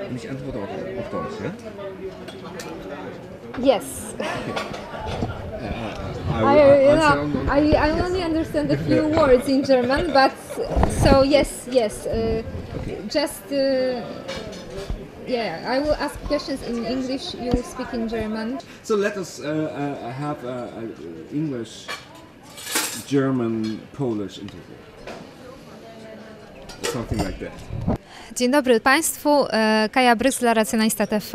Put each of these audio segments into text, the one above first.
Und ich antworte auf Deutsch, ja? Yes. I only understand a few words in German, but so yes. I will ask questions in English. You will speak in German. So let us have English, German, Polish interview. Something like that. Dzień dobry Państwu, Kaja Bryzla, Racjonalista.tv,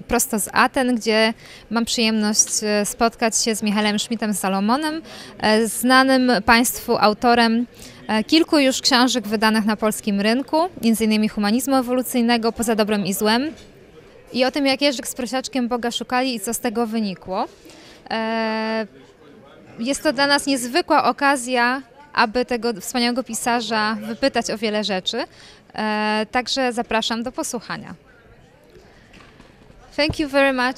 prosto z Aten, gdzie mam przyjemność spotkać się z Michałem Schmidtem Salomonem, znanym Państwu autorem kilku już książek wydanych na polskim rynku, m.in. Humanizmu ewolucyjnego, Poza dobrem i złem i o tym, jak Jerzyk z Prosiaczkiem Boga szukali i co z tego wynikło. Jest to dla nas niezwykła okazja, aby tego wspaniałego pisarza wypytać o wiele rzeczy. Także zapraszam do posłuchania. Thank you very much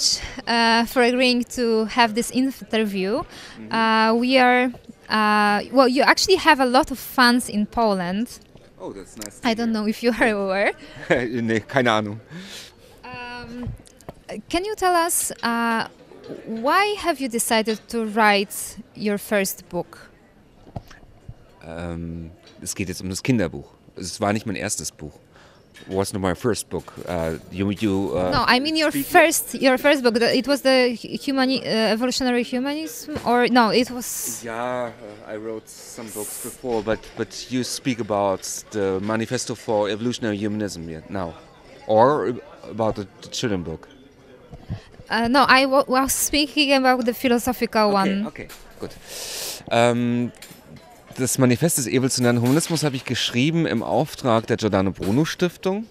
for agreeing to have this interview. You actually have a lot of fans in Poland. Oh, that's nice. I don't know if you are aware. Nee, keine Ahnung. Can you tell us why have you decided to write your first book? Es geht jetzt um das Kinderbuch. Es war nicht mein erstes Buch. It was not my first book. No, I mean your first book. It was the Evolutionary Humanism, or no? It was. Yeah, I wrote some books before, but you speak about the Manifesto for Evolutionary Humanism now, or about the children book. No, I was speaking about the philosophical one. Okay, gut. Das Manifest des evolutionären Humanismus habe ich geschrieben im Auftrag der Giordano Bruno Stiftung.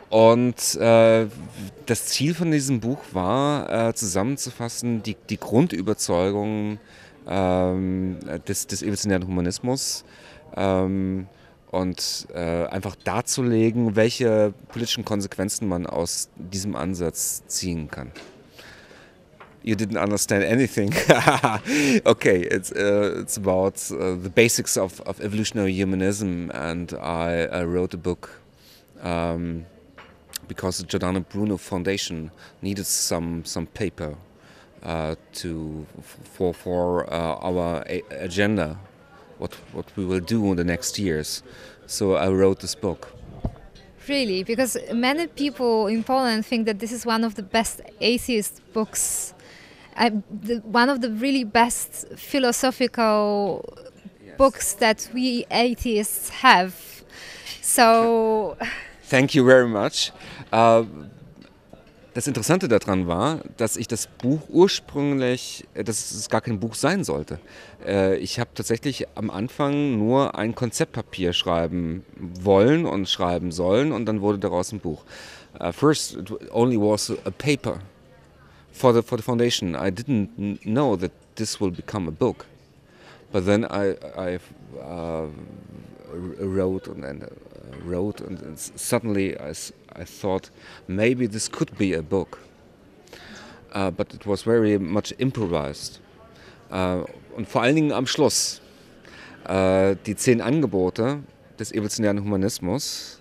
Und das Ziel von diesem Buch war, zusammenzufassen die Grundüberzeugungen des evolutionären Humanismus und einfach darzulegen, welche politischen Konsequenzen man aus diesem Ansatz ziehen kann. You didn't understand anything. Okay, it's about the basics of evolutionary humanism, and I wrote a book because the Giordano Bruno Foundation needed some paper for our agenda, what we will do in the next years. So I wrote this book. Really, because many people in Poland think that this is one of the best atheist books. One of the really best philosophical books that we atheists have. So. Thank you very much. Das Interessante daran war, dass ich das Buch ursprünglich, dass es gar kein Buch sein sollte. Ich habe tatsächlich am Anfang nur ein Konzeptpapier schreiben wollen und schreiben sollen, und dann wurde daraus ein Buch. First, it only was a paper. For the foundation, I didn't know that this will become a book, but then I wrote and suddenly I thought maybe this could be a book, but it was very much improvised. Und vor allen Dingen am Schluss die 10 Angebote des evolutionären Humanismus,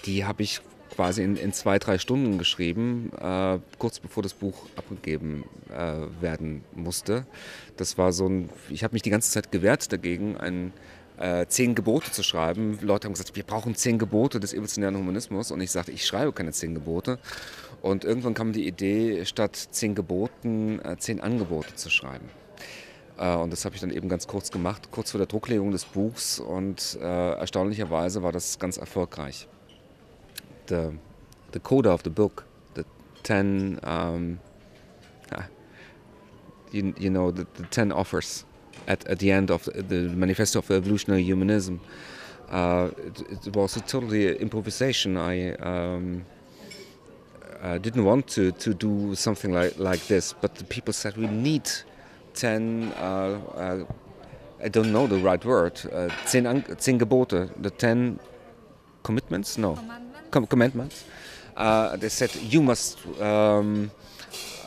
die habe ich quasi in 2-3 Stunden geschrieben, kurz bevor das Buch abgegeben werden musste. Das war ich habe mich die ganze Zeit gewehrt dagegen, 10 Gebote zu schreiben. Leute haben gesagt, wir brauchen 10 Gebote des evolutionären Humanismus, und ich sagte, ich schreibe keine 10 Gebote. Und irgendwann kam die Idee, statt 10 Geboten 10 Angebote zu schreiben. Und das habe ich dann eben ganz kurz gemacht, kurz vor der Drucklegung des Buchs, und erstaunlicherweise war das ganz erfolgreich. The coda of the book, the 10, the 10 offers at the end of the Manifesto of Evolutionary Humanism. It was a totally improvisation. I didn't want to do something like this, but the people said we need 10. I don't know the right word. 10 Gebote, the 10 commitments. No. Commandments. They said you must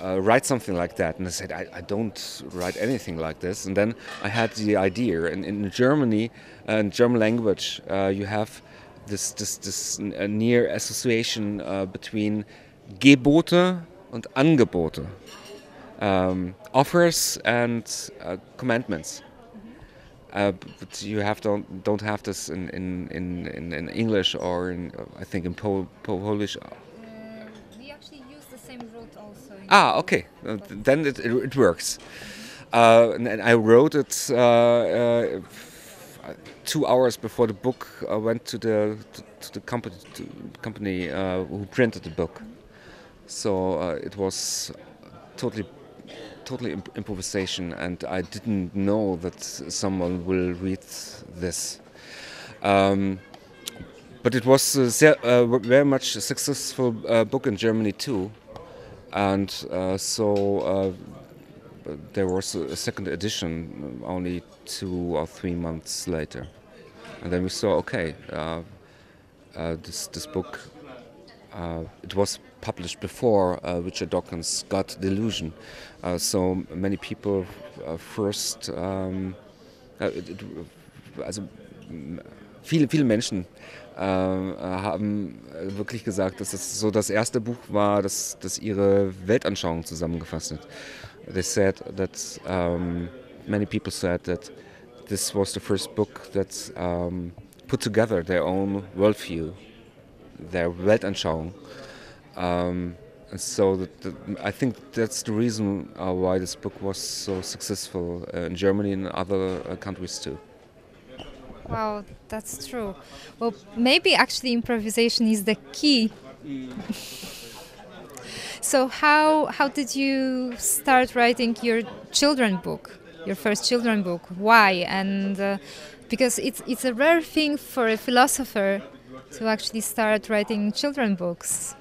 write something like that. And I said, I don't write anything like this. And then I had the idea. And in Germany, in German language, you have this near association between Gebote und Angebote, offers and commandments. But you don't have this in English or I think in Polish. We actually use the same root also. Okay. Then it works. And I wrote it 2 hours before the book went to the company who printed the book. So it was totally improvisation, and I didn't know that someone will read this. But it was very much a successful book in Germany too, and so there was a second edition only 2 or 3 months later, and then we saw this book. It was published before Richard Dawkins' God Delusion, so many people first, viele Menschen haben wirklich gesagt, dass es so das erste Buch war, das ihre Weltanschauung zusammengefasst hat. They said that many people said that this was the first book that put together their own worldview, their Weltanschauung. And so I think that's the reason why this book was so successful in Germany and other countries too. Wow, that's true. Well, maybe actually improvisation is the key. So how did you start writing your children book, your first children book? Why? And because it's a rare thing for a philosopher to actually start writing children books.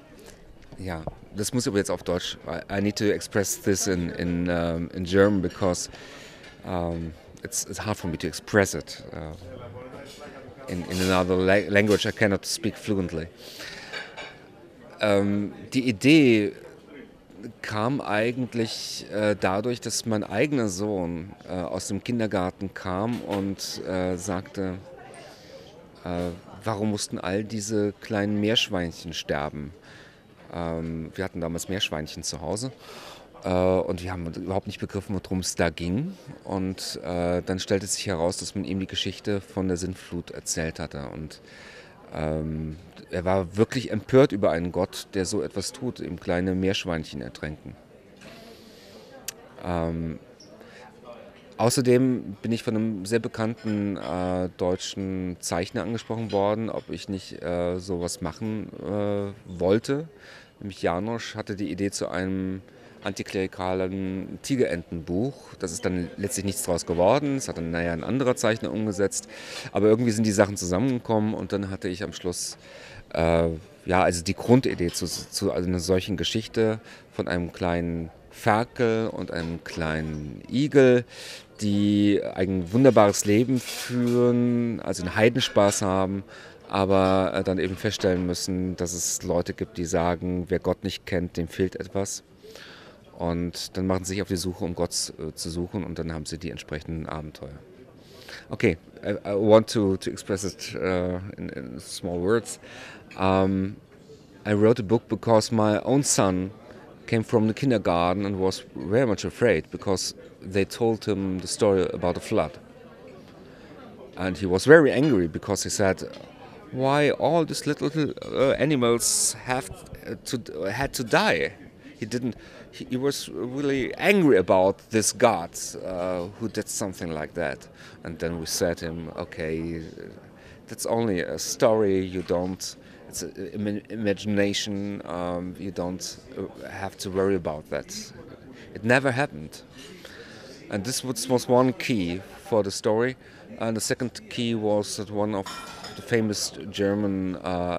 Ja, das muss aber jetzt auf Deutsch. I need to express this in German because it's hard for me to express it. In another language I cannot speak fluently. Die Idee kam eigentlich dadurch, dass mein eigener Sohn aus dem Kindergarten kam und sagte, warum mussten all diese kleinen Meerschweinchen sterben? Wir hatten damals Meerschweinchen zu Hause und wir haben überhaupt nicht begriffen, worum es da ging. Und dann stellte sich heraus, dass man ihm die Geschichte von der Sintflut erzählt hatte. Und er war wirklich empört über einen Gott, der so etwas tut, ihm kleine Meerschweinchen ertränken. Außerdem bin ich von einem sehr bekannten deutschen Zeichner angesprochen worden, ob ich nicht sowas machen wollte. Nämlich Janosch hatte die Idee zu einem antiklerikalen Tigerentenbuch. Das ist dann letztlich nichts draus geworden. Das hat dann ein anderer Zeichner umgesetzt. Aber irgendwie sind die Sachen zusammengekommen und dann hatte ich am Schluss also die Grundidee zu einer solchen Geschichte von einem kleinen Ferkel und einem kleinen Igel, die ein wunderbares Leben führen, also einen Heidenspaß haben, aber dann eben feststellen müssen, dass es Leute gibt, die sagen, wer Gott nicht kennt, dem fehlt etwas. Und dann machen sie sich auf die Suche, um Gott zu suchen, und dann haben sie die entsprechenden Abenteuer. Okay, I want to express it in small words. I wrote a book because my own son came from the kindergarten and was very much afraid because they told him the story about the flood. And he was very angry because he said, why all these little animals had to die? He was really angry about this God who did something like that. And then we said to him, okay, that's only a story, it's an imagination, you don't have to worry about that. It never happened. And this was one key for the story. And the second key was that one of the famous German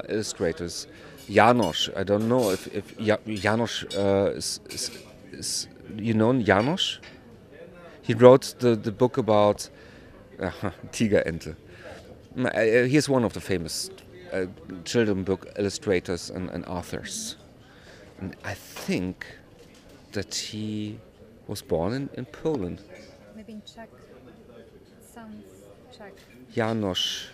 illustrators, Janosch. I don't know if Janosch is you know Janosch? He wrote the book about Tigerente. He is one of the famous children book illustrators and authors. And I think that he was born in Poland. Maybe in Czech. Sounds Czech. Janos.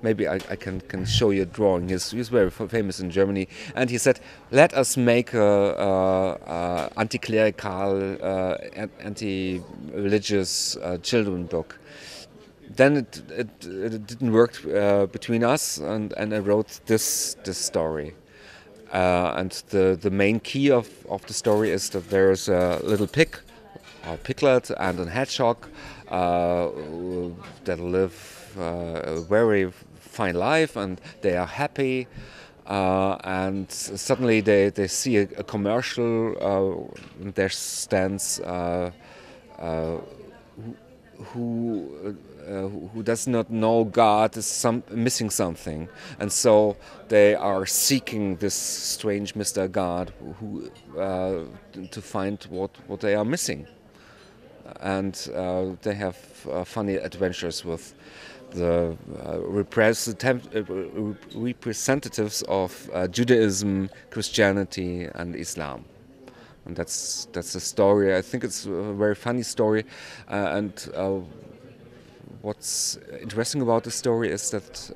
Maybe I can show you a drawing. He's very famous in Germany, and he said, "Let us make a anti-clerical, anti-religious children book." Then it didn't work between us, and I wrote this story. And the main key of the story is that there's a little pig, a piglet, and a hedgehog that live a very fine life, and they are happy. And suddenly they see a commercial. There stands who does not know God is missing something, and so they are seeking this strange Mr. God who to find what they are missing, and they have funny adventures with the representatives of Judaism, Christianity, and Islam. And that's the story. I think it's a very funny story, and what's interesting about the story is that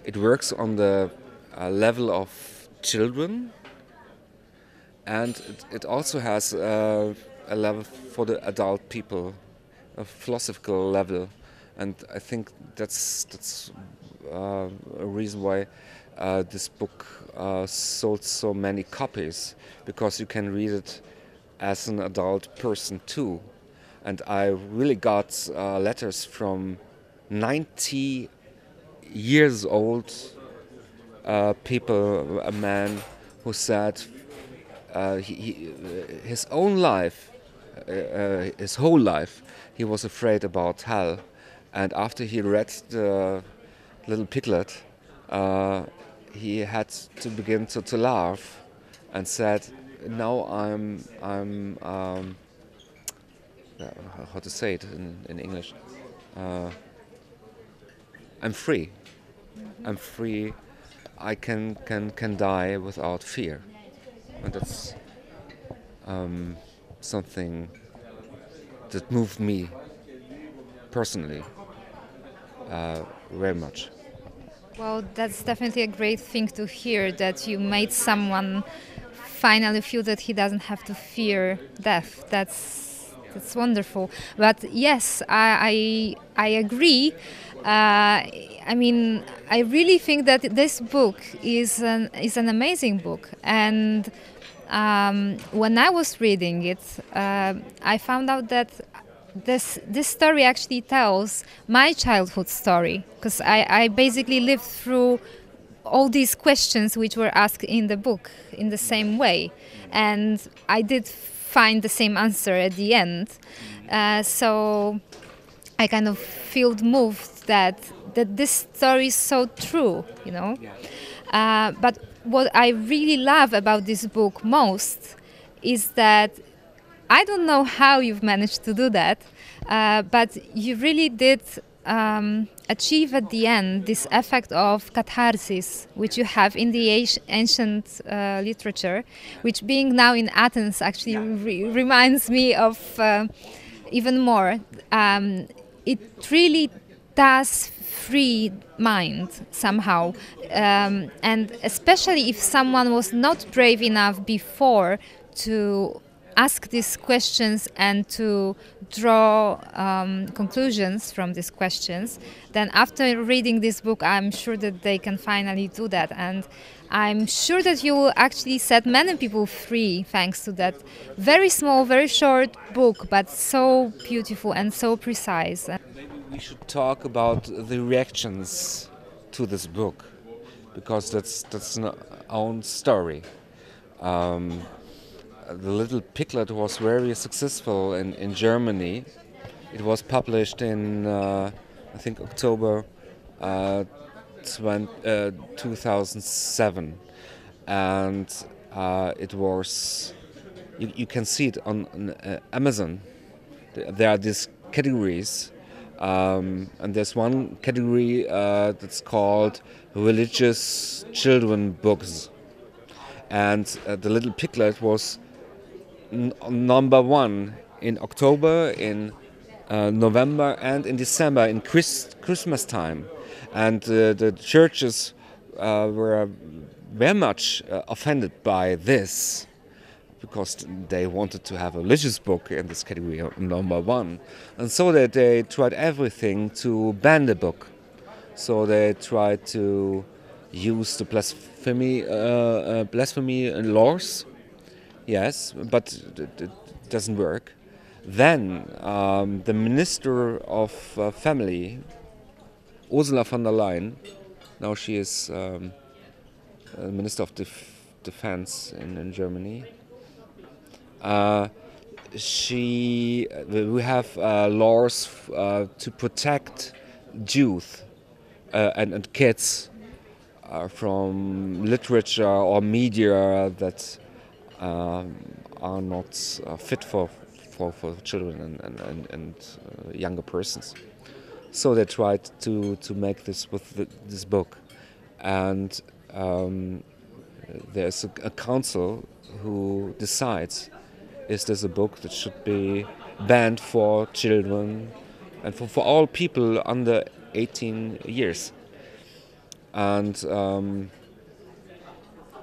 it works on the level of children, and it also has a level for the adult people, a philosophical level, and I think that's a reason why this book sold so many copies, because you can read it as an adult person too. And I really got letters from 90 years old people, a man who said his own life, his whole life, he was afraid about hell. And after he read the little piglet, he had to begin to laugh, and said, "Now I'm how to say it in English? I'm free. I'm free. I can die without fear," and that's something that moved me personally very much. Well, that's definitely a great thing to hear, that you made someone finally feel that he doesn't have to fear death. That's wonderful. But yes, I agree. I mean, I really think that this book is an amazing book. And when I was reading it, I found out that this story actually tells my childhood story, because I basically lived through all these questions which were asked in the book in the same way, and I did find the same answer at the end. So I kind of feel moved that this story is so true, you know. But what I really love about this book most is that I don't know how you've managed to do that, but you really did achieve at the end this effect of catharsis, which you have in the ancient literature, which, being now in Athens, actually reminds me of even more. It really does free mind somehow, and especially if someone was not brave enough before to ask these questions and to draw conclusions from these questions, then after reading this book, I'm sure that they can finally do that. And I'm sure that you will actually set many people free thanks to that very small, very short book, but so beautiful and so precise. Maybe we should talk about the reactions to this book, because that's an own story. The Little Piglet was very successful in Germany. It was published in, I think, October 2007. And it was, you can see it on Amazon. There are these categories. And there's one category that's called religious children books. And the little Piglet was number one in October, in November, and in December, in Christmas time. And the churches were very much offended by this, because they wanted to have a religious book in this category, number one. And so they tried everything to ban the book. So they tried to use the blasphemy laws, yes, but it doesn't work. Then the Minister of Family, Ursula von der Leyen, now she is Minister of Defense in Germany. We have laws to protect youth and kids from literature or media that are not fit for children and younger persons. So they tried to make this with this book, and there's a council who decides, is this a book that should be banned for children and for all people under 18 years. And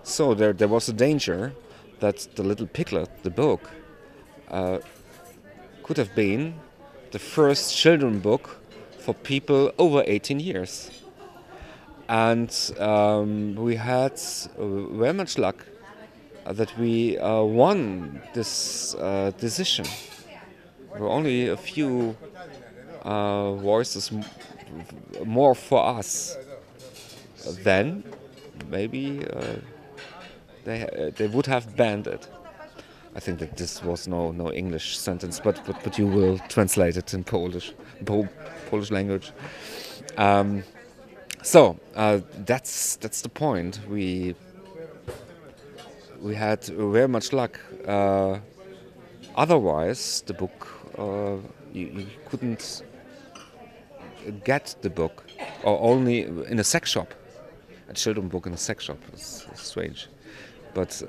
so there was a danger that the little Piglet, the book, could have been the first children book for people over 18 years. And we had very much luck that we won this decision. There were only a few voices more for us. Then maybe they would have banned it. I think that this was no English sentence, but you will translate it in Polish language. So that's the point. We had very much luck. Otherwise, the book you couldn't get the book, or only in a sex shop. A children's book in a sex shop. It's strange, but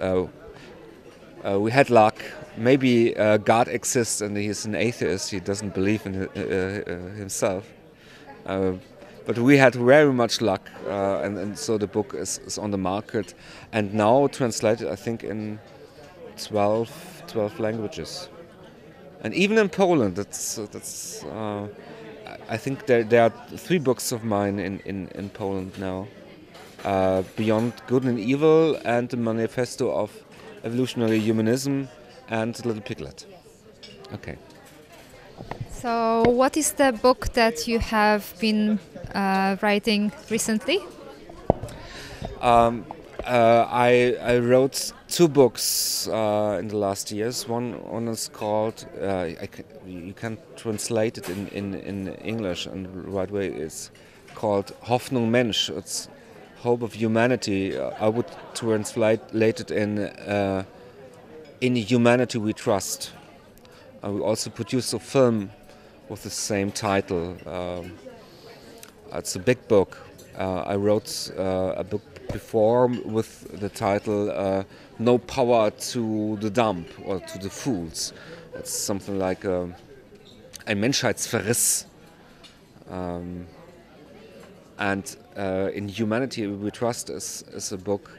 we had luck. Maybe God exists and he's an atheist. He doesn't believe in himself. But we had very much luck, and so the book is on the market, and now translated, I think, in 12 languages, and even in Poland. That's I think there are 3 books of mine in Poland now, Beyond Good and Evil, and the Manifesto of Evolutionary Humanism, and Little Piglet. Okay. So, what is the book that you have been writing recently? I wrote 2 books in the last years. One is called, you can translate it in English, and the right way is called Hoffnung Mensch. It's Hope of Humanity. I would translate it in Humanity We Trust. We also produced a film with the same title. It's a big book. I wrote a book before with the title No Power to the Dumb, or to the Fools. It's something like ein Menschheitsverriss. And in Humanity We Trust is a book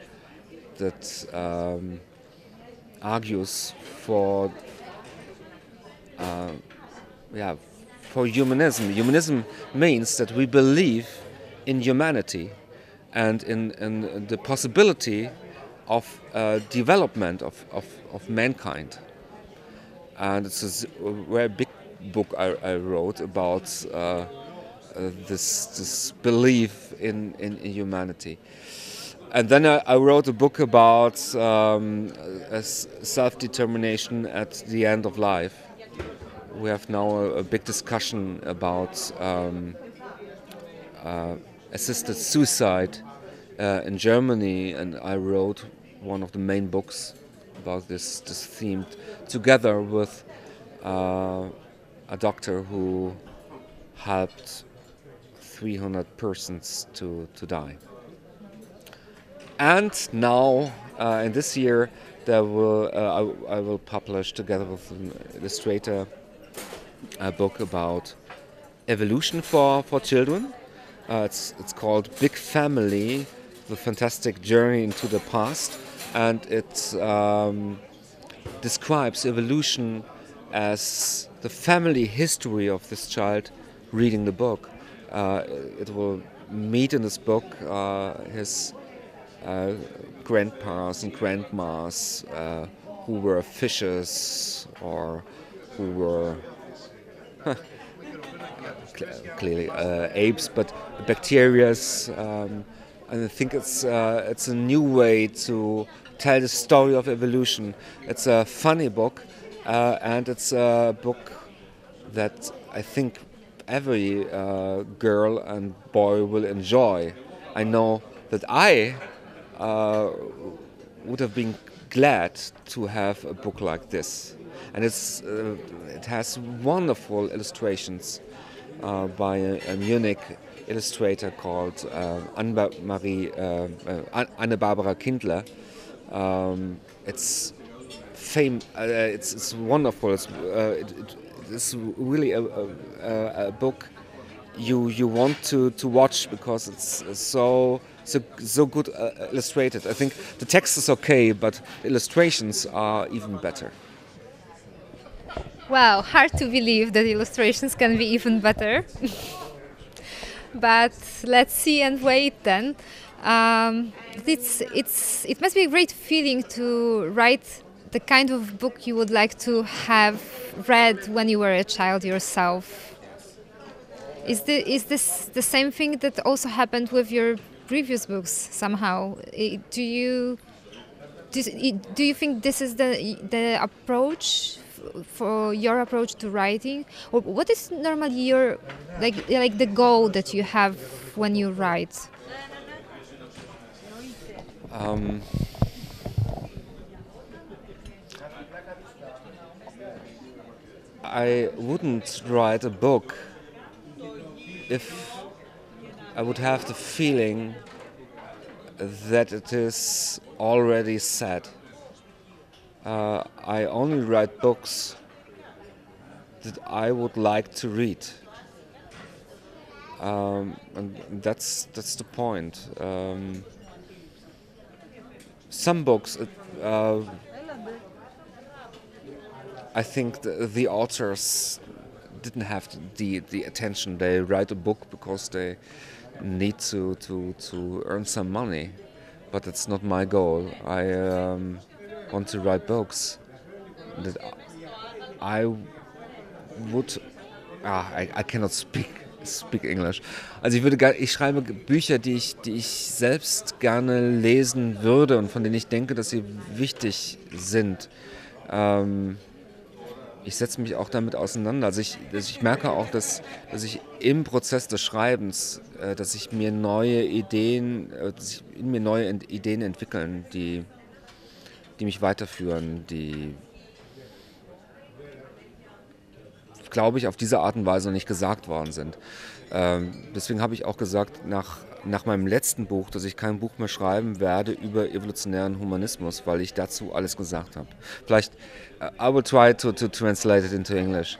that argues for humanism. Humanism means that we believe in humanity and in the possibility of development of mankind. And it's a very big book I wrote about this belief in humanity. And then I wrote a book about self-determination at the end of life. We have now a big discussion about assisted suicide in Germany, and I wrote one of the main books about this theme, together with a doctor who helped 300 persons to die. And now And this year there will I will publish together with an illustrator a book about evolution for children. It's called Big Family: The Fantastic Journey into the Past, and it describes evolution as the family history of this child reading the book. It will meet in this book his grandpas and grandmas who were fishes or who were clearly apes, but bacterias. And I think it's a new way to tell the story of evolution. It's a funny book, and it's a book that I think every girl and boy will enjoy. I know that I would have been glad to have a book like this, and it has wonderful illustrations by a Munich illustrator called Anne-Barbara Kindler. It's it's wonderful. It's really a book you want to watch because it's so good illustrated. I think the text is okay, but the illustrations are even better. Wow, hard to believe that illustrations can be even better. But let's see and wait then. It must be a great feeling to write the kind of book you would like to have read when you were a child yourself. Is this the same thing that also happened with your previous books somehow? Do you think this is the approach for your approach to writing, or what is normally your like the goal that you have when you write? I wouldn't write a book if I would have the feeling that it is already said. I only write books that I would like to read, and that's the point. Some books, I think the authors didn't have the attention. They write a book because they need to earn some money, but it's not my goal. I want to write books that I would. I cannot speak English. Also ich schreibe Bücher, die ich selbst gerne lesen würde und von denen ich denke, dass sie wichtig sind. Ich setze mich auch damit auseinander. Also ich merke auch, dass ich im Prozess des Schreibens, dass ich mir neue Ideen entwickeln, die mich weiterführen, die, glaube ich, auf diese Art und Weise noch nicht gesagt worden sind. Deswegen habe ich auch gesagt, nach meinem letzten Buch, dass ich kein Buch mehr schreiben werde über evolutionären Humanismus, weil ich dazu alles gesagt habe. Vielleicht, I will try to translate it into English.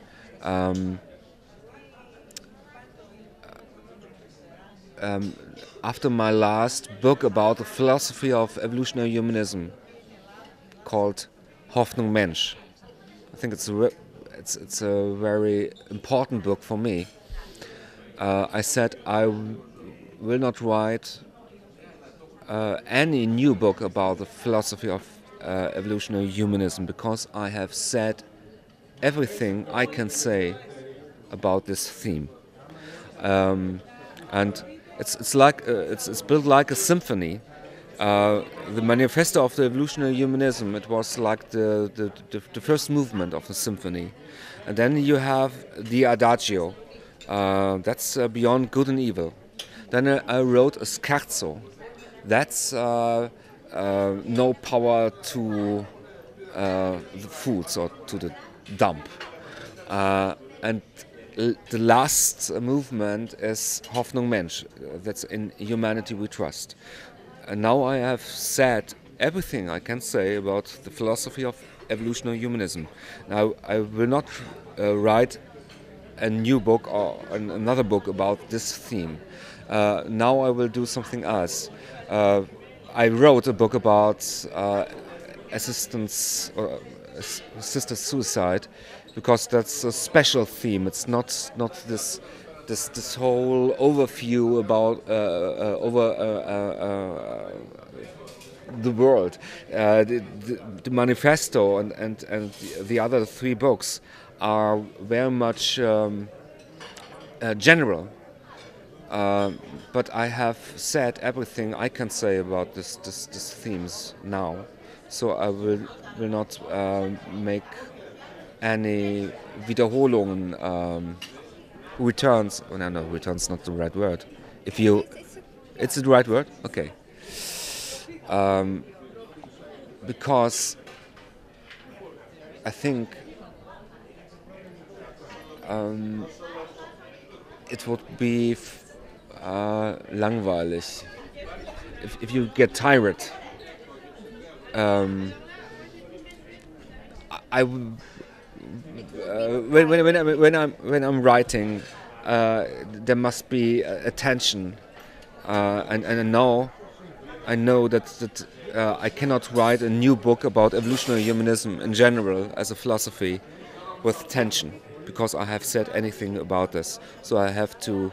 After my last book about the philosophy of evolutionary humanism, called Hoffnung Mensch, I think it's a very important book for me. I said I will not write any new book about the philosophy of evolutionary humanism because I have said everything I can say about this theme, and it's built like a symphony. The Manifesto of Evolutionary Humanism, it was like the first movement of the symphony, and then you have the Adagio. That's beyond good and evil. Then I wrote a scherzo. That's no power to the foods or to the dump. And the last movement is Hoffnung Mensch. That's in humanity we trust. And now I have said everything I can say about the philosophy of evolutionary humanism. Now, I will not write a new book or another book about this theme. Now I will do something else. I wrote a book about assistance or assisted suicide, because that's a special theme. It's not this whole overview about the world. The manifesto and the other three books are very much general. But I have said everything I can say about this themes now, so I will not make any Wiederholungen, returns. Oh, no, returns not the right word. If you, it's the right word. Okay. Because I think it would be langweilig if you get tired. When I'm writing, there must be attention, and I know that I cannot write a new book about evolutionary humanism in general as a philosophy with tension, because I have said anything about this. So I have to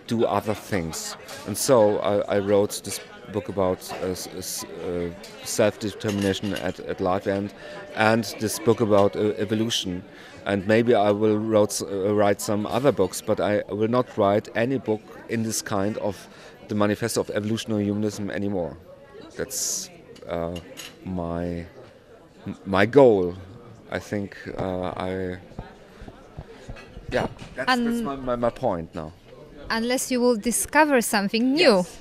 do other things, and so I wrote this book about self-determination at life end, and this book about evolution. And maybe I will write some other books, but I will not write any book in this kind of the Manifesto of Evolutionary Humanism anymore. That's my goal. I think that's my point now. Unless you will discover something new. Yes.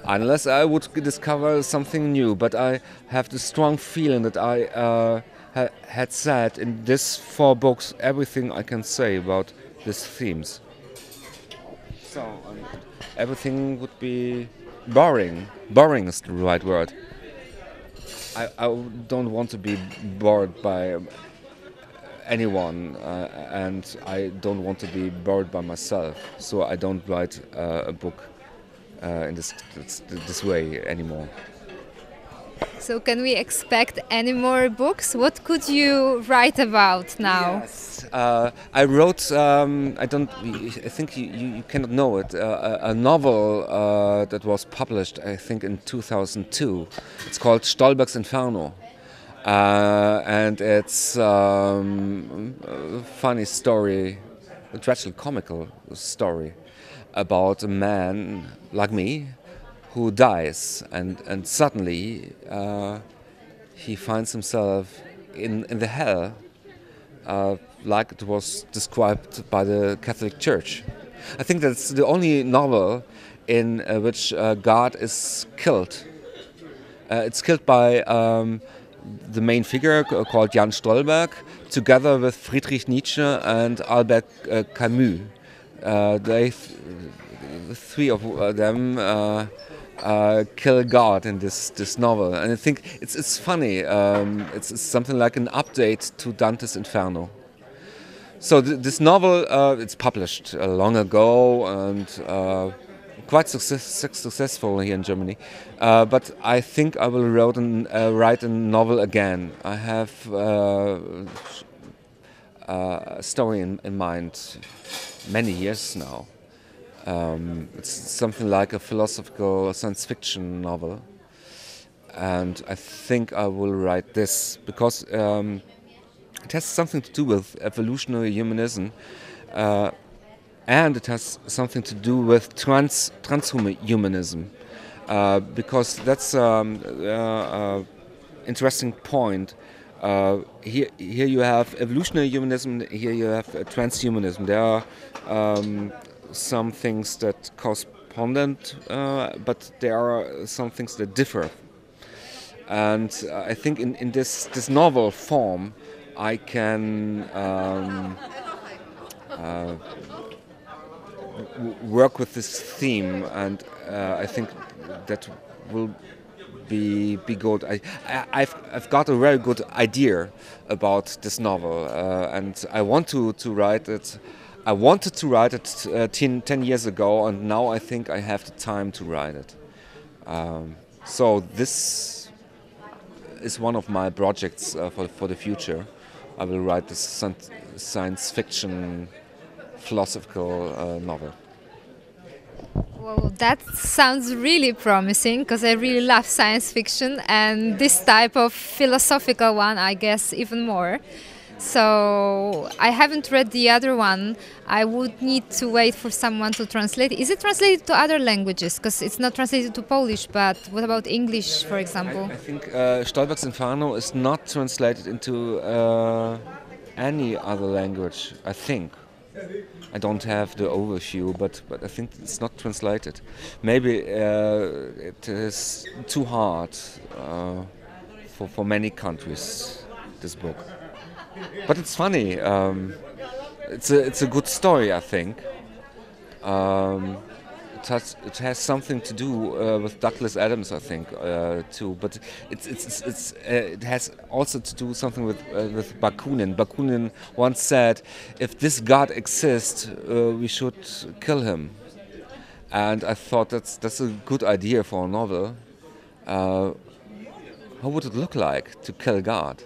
Unless I would discover something new, but I have the strong feeling that I had said in these 4 books everything I can say about these themes. So everything would be boring. Boring is the right word. I don't want to be bored by anyone, and I don't want to be bored by myself. So I don't write a book in this way anymore. So can we expect any more books? What could you write about now? Yes, I wrote. I think you cannot know it. A novel that was published, I think, in 2002. It's called Stolberg's Inferno, and it's a funny story, a tragic comical story about a man like me who dies, and suddenly he finds himself in the hell, like it was described by the Catholic Church. I think that's the only novel in which God is killed. It's killed by the main figure called Jan Stolberg, together with Friedrich Nietzsche and Albert Camus. The 3 of them kill God in this novel, and I think it's funny. It's something like an update to Dante's Inferno. So this novel, it's published long ago and quite successful here in Germany. But I think I will write a novel again. I have a story in mind many years now. It's something like a philosophical science fiction novel, and I think I will write this because it has something to do with evolutionary humanism, and it has something to do with transhumanism, because that's an interesting point. Here you have evolutionary humanism, here you have transhumanism. There are some things that correspond, but there are some things that differ. And I think in this novel form, I can work with this theme, and I think that will be good. I've got a very good idea about this novel, and I want to write it. I wanted to write it 10 years ago, and now I think I have the time to write it. So this is one of my projects for the future. I will write this science fiction philosophical novel. Well, that sounds really promising, because I really love science fiction, and this type of philosophical one, I guess, even more. So I haven't read the other one. I would need to wait for someone to translate. Is it translated to other languages? Because it's not translated to Polish, but what about English, for example? I think Stolberg's Inferno is not translated into any other language, I think. I don't have the overview, but I think it's not translated. Maybe it is too hard for many countries, this book. But it's funny. It's a good story, I think. It has something to do with Douglas Adams, I think, too. But it has also to do something with Bakunin. Bakunin once said, "If this God exists, we should kill him." And I thought that's a good idea for a novel. How would it look like to kill God?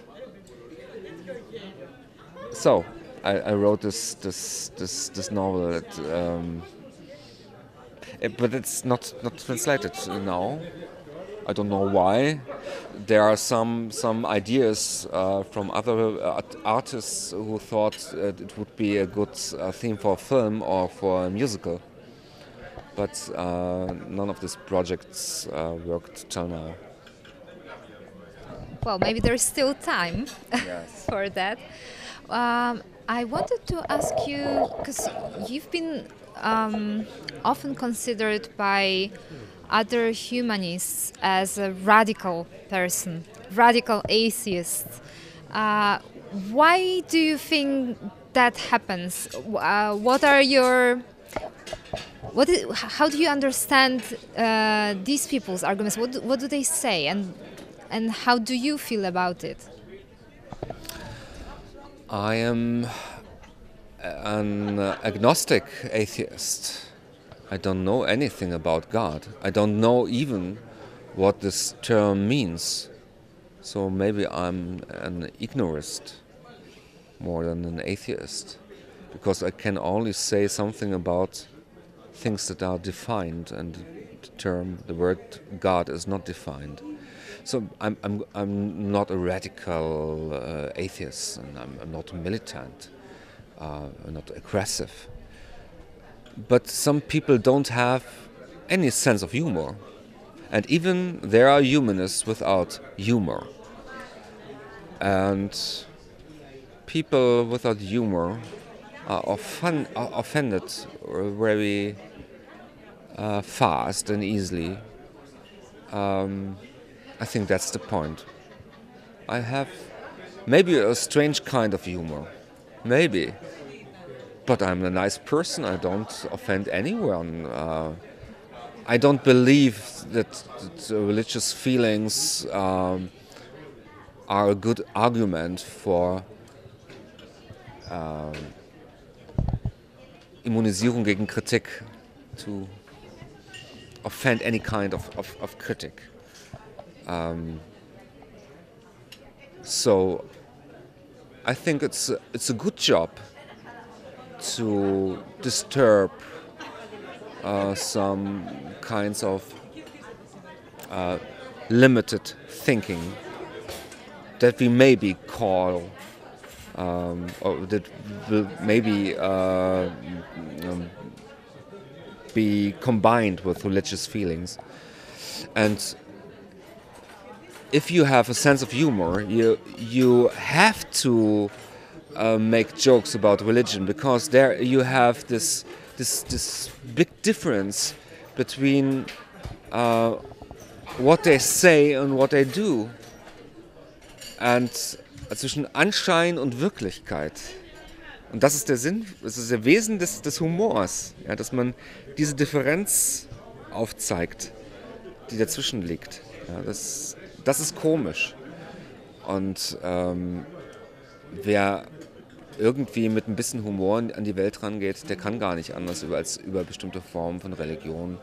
So I wrote this novel. But it's not translated now. I don't know why. There are some ideas from other artists who thought it would be a good theme for a film or for a musical. But none of these projects worked till now. Well, maybe there's still time Yes. for that. I wanted to ask you, because you've been often considered by other humanists as a radical person, radical atheist. Why do you think that happens? How do you understand these people's arguments? What do they say, and how do you feel about it? I am an agnostic atheist. I don't know anything about God. I don't know even what this term means. So maybe I'm an ignorist more than an atheist, because I can only say something about things that are defined, and the word God is not defined. So I'm not a radical atheist, and I'm not militant, not aggressive. But some people don't have any sense of humor, and even there are humanists without humor. And people without humor are offended very fast and easily. I think that's the point. I have maybe a strange kind of humor, maybe, but I'm a nice person. I don't offend anyone. I don't believe that religious feelings are a good argument for Immunisierung gegen Kritik, to offend any kind of critic. So I think it's a good job to disturb some kinds of limited thinking that we maybe call or that will maybe be combined with religious feelings. And if you have a sense of humor, you have to make jokes about religion, because there you have this big difference between what they say and what they do, and zwischen Anschein und Wirklichkeit. Und das ist der Sinn, das ist der Wesen des Humors, ja, dass man diese Differenz aufzeigt, die dazwischen liegt. Ja, das ist komisch. Und wer irgendwie mit ein bisschen Humor an die Welt rangeht, der kann gar nicht anders als über bestimmte Formen von Religion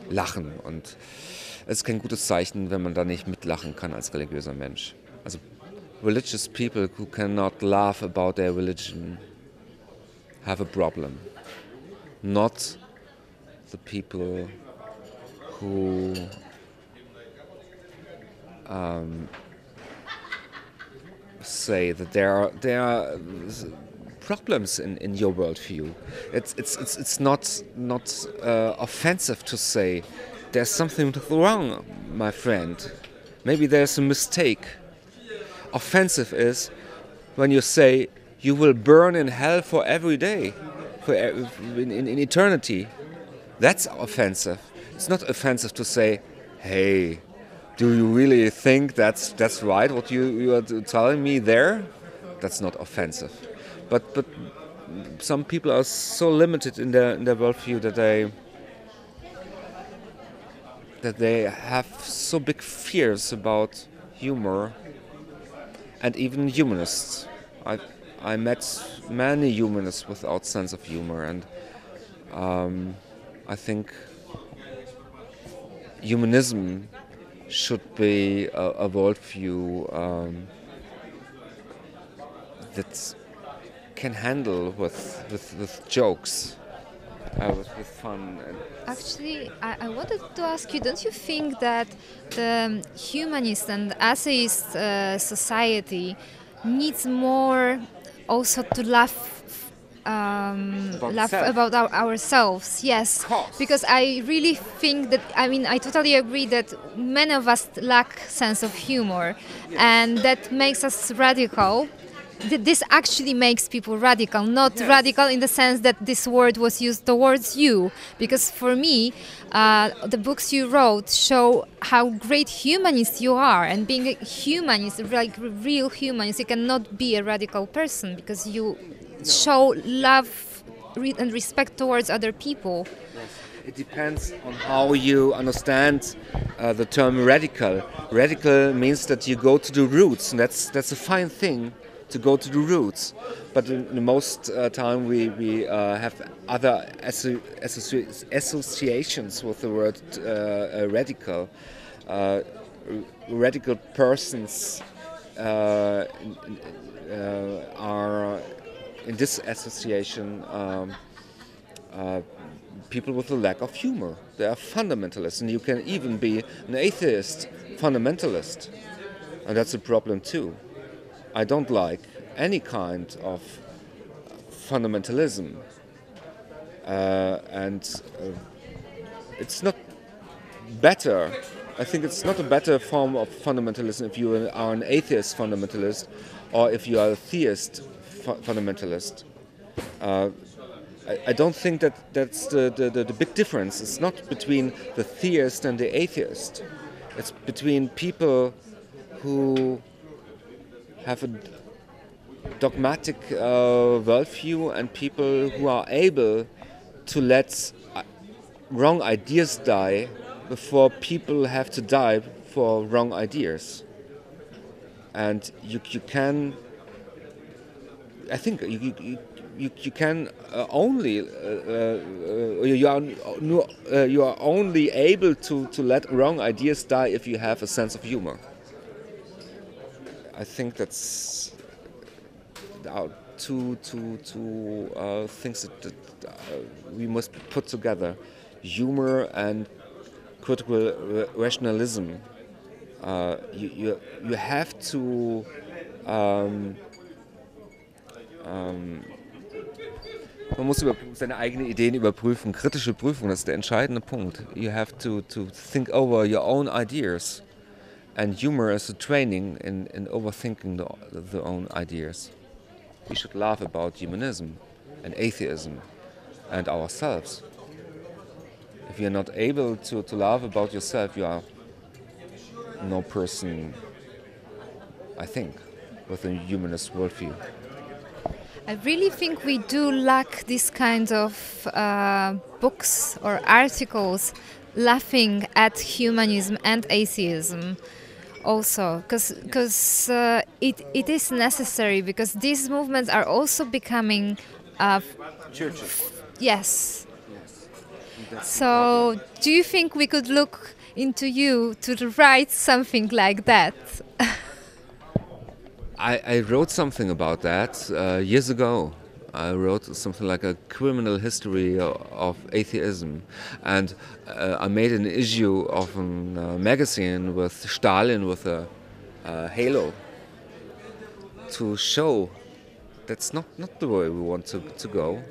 lachen. Und es ist kein gutes Zeichen, wenn man da nicht mitlachen kann als religiöser Mensch. Also religious people who cannot laugh about their religion have a problem. Not the people who say that there are problems in your worldview. It's not offensive to say there's something wrong, my friend. Maybe there's a mistake. Offensive is when you say you will burn in hell for every day, in eternity. That's offensive. It's not offensive to say, hey, do you really think that's right what you are telling me there? That's not offensive. But some people are so limited in their worldview that they have so big fears about humor, and even humanists. I met many humanists without sense of humor, and I think humanism should be a worldview that can handle with jokes, with fun. Actually, I wanted to ask you, don't you think that the humanist and atheist society needs more also to laugh about ourselves? Yes, because I really think that, I totally agree that many of us lack sense of humor, and that makes us radical. This actually makes people radical, not radical in the sense that this word was used towards you. Because for me, the books you wrote show how great humanist you are. And being a humanist, like a real humanist, you cannot be a radical person because you show love and respect towards other people. It depends on how you understand the term radical. Radical means that you go to the roots, and that's a fine thing, to go to the roots, but in the most time we have other associations with the word radical. Radical persons are in this association people with a lack of humor. They are fundamentalists, and you can even be an atheist fundamentalist, and that's a problem too. I don't like any kind of fundamentalism, and it's not better. I think it's not a better form of fundamentalism if you are an atheist fundamentalist or if you are a theist fundamentalist. I don't think that's the big difference. It's not between the theist and the atheist. It's between people who have a dogmatic worldview and people who are able to let wrong ideas die before people have to die for wrong ideas. And you can, I think you can only you are only able to let wrong ideas die if you have a sense of humor. I think that's two things that we must put together: humor and critical rationalism. You have to man muss seine eigenen Ideen überprüfen. Kritische Prüfung, das ist der entscheidende Punkt. You have to think over your own ideas. And humor is a training in overthinking the own ideas. We should laugh about humanism and atheism and ourselves. If you're not able to laugh about yourself, you are no person, I think, with a humanist worldview. I really think we do lack this kind of books or articles laughing at humanism and atheism also, because it is necessary, because these movements are also becoming Churches. yes. That's So do you think we could look into you to write something like that? I wrote something about that years ago. I wrote something like a criminal history of atheism, and I made an issue of a magazine with Stalin with a halo to show that's not the way we want to go.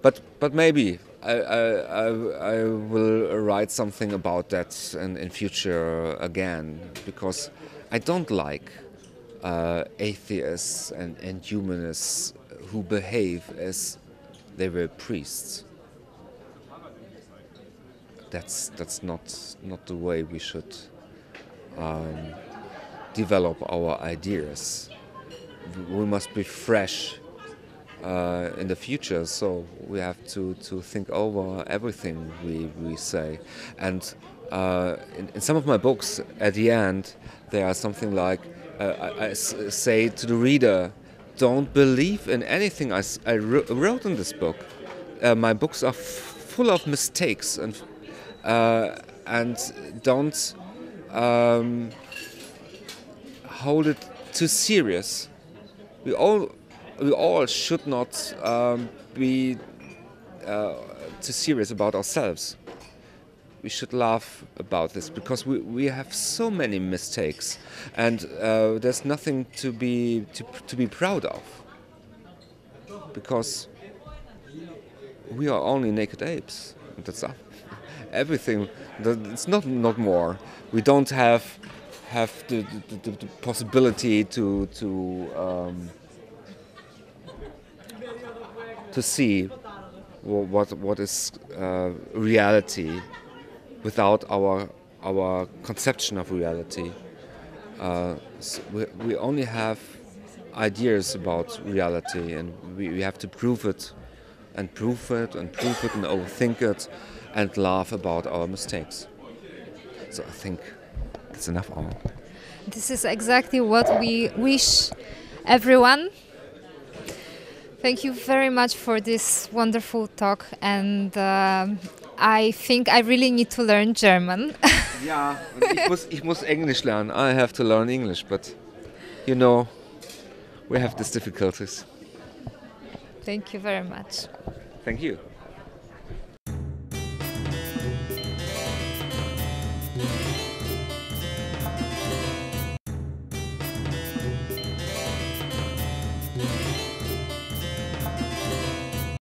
But maybe I will write something about that in future again, because I don't like atheists and humanists who behave as they were priests. That's not the way we should develop our ideas. We must be fresh in the future, so we have to think over everything we say. And in some of my books, at the end, there are something like, I say to the reader, don't believe in anything I wrote in this book. My books are full of mistakes, and don't hold it too serious. We all should not be too serious about ourselves. We should laugh about this, because we have so many mistakes, and there's nothing to be proud of, because we are only naked apes. That's everything. It's not more. We don't have the possibility to see what is reality without our conception of reality. So we only have ideas about reality, and we have to prove it and overthink it and laugh about our mistakes. So I think that's enough. This is exactly what we wish everyone. Thank you very much for this wonderful talk, and I think I really need to learn German. Ja, ich muss Englisch lernen. I have to learn English, but you know, we have these difficulties. Thank you very much. Thank you.